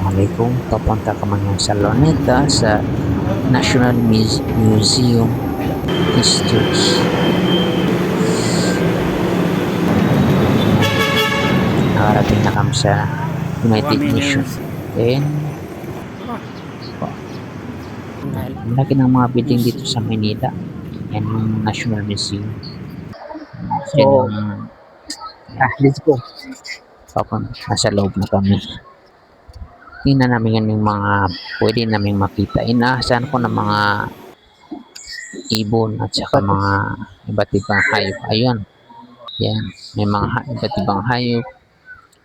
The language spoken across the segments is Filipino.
Assalamualaikum, papunta ka man sa Luneta sa National Museum History. Nakarating na kami sa United Nations. Then, ang laki ng mga building dito sa Manila. Yan yung National Museum. Yan yung Let's go. nasa loob na kami. Tingnan namin yan yung mga pwede namin makita. Inaasahan ko ng mga ibon at saka mga iba't ibang hayop. Ayun. Yan. May mga iba't ibang hayop.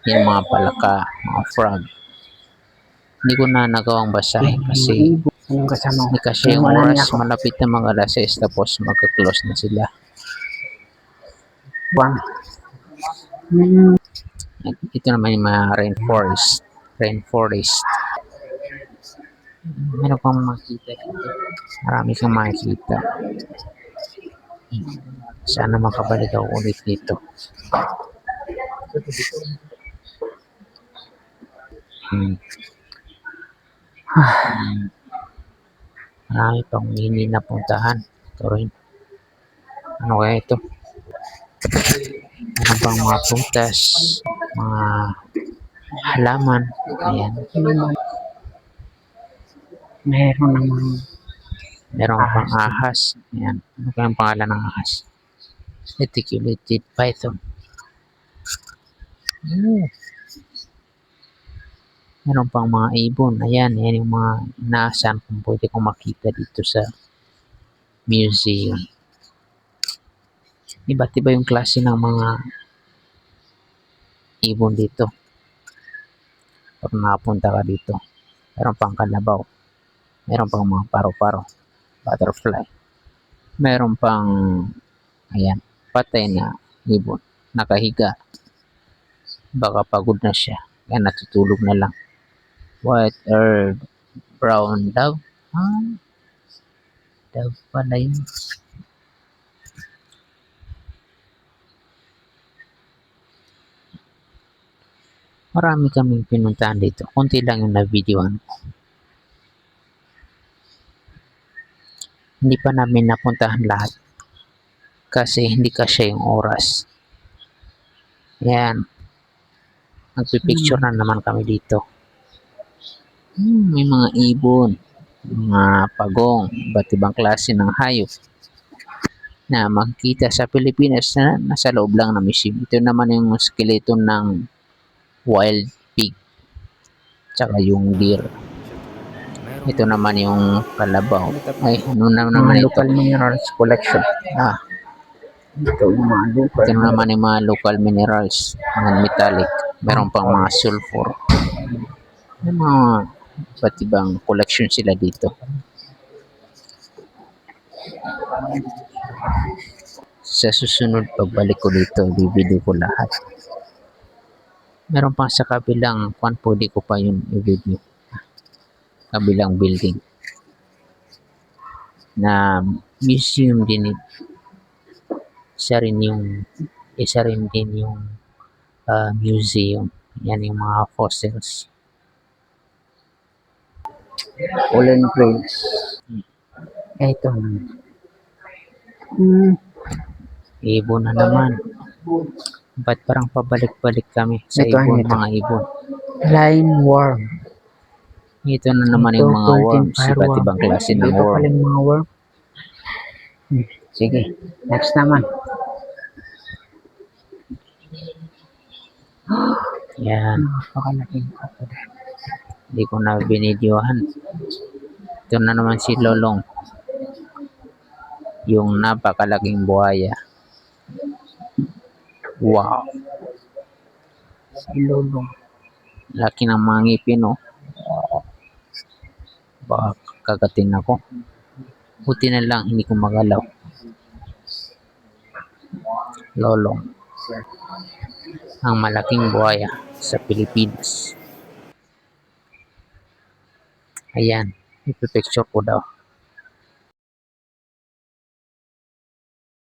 Yan mga palaka, mga frog. Hindi ko na nagawang basahin kasi hindi kasi yung oras. Malapit na mga alas 6 tapos magka-close na sila. Ito naman yung mga rainforest. Meron kang makita dito. Marami kang makikita. Sana makabalik ako ulit dito. Marami pang hindi napuntahan. Ito rin. Ano kaya ito? Ano bang mga prutas, mga halaman. Ayan. Meron pang ahas. Ayan. Ano kaya ang pangalan ng ahas? Reticulated python. Meron pang mga ibon. Ayan. Ayan yung mga inaasahan kung pwede kong makita dito sa museum. Iba't iba yung klase ng mga ibon dito. Pag nakapunta ka dito, meron pang kalabaw, meron pang mga paro-paro, butterfly, meron pang ayan, patay na ibon, nakahiga, baka pagod na siya, kaya natutulog na lang. White earth, brown dove, dove pala yun. Marami kaming pinuntahan dito. Kunti lang yung na-videoan ko. Hindi pa namin napuntahan lahat. Kasi hindi kasi yung oras. Yan. Nagpipicture na naman kami dito. May mga ibon. Mga pagong. Iba't ibang klase ng hayop. Na makikita sa Pilipinas na nasa loob lang ng museum. Ito naman yung skeleton ng wild pig tsaka yung deer. Ito naman yung kalabaw. Ay, ano naman ito? Local minerals collection. Ito naman yung mga local minerals, mga metallic. Meron pang mga sulfur. May mga iba't ibang collection sila dito. Sa susunod pagbalik ko dito, bibili ko lahat. Meron pang sa kabilang pwede ko pa yung i-video. Kabilang building. Na museum din ito. Isa rin din yung museum. Yan yung mga fossils. Pollen grains. Ito. Ibon na naman. Ba't parang pabalik-balik kami sa ibon, mga ibon? Line worm. Ito na naman yung mga worms. Iba't ibang klase ng worm. Ito mga worm. Sige, next naman. Yan. Napakalaking kapal. Hindi ko na binidyohan. Ito na naman si Lolong. Yung napakalaking buhaya. Wow. Si Lolong. Laki ng mga ngipin, oh. Baka kagatin ako. Buti na lang, hindi ko magalaw. Lolong. Ang malaking buhaya sa Pilipinas. Ayan. Ipipicture ko daw.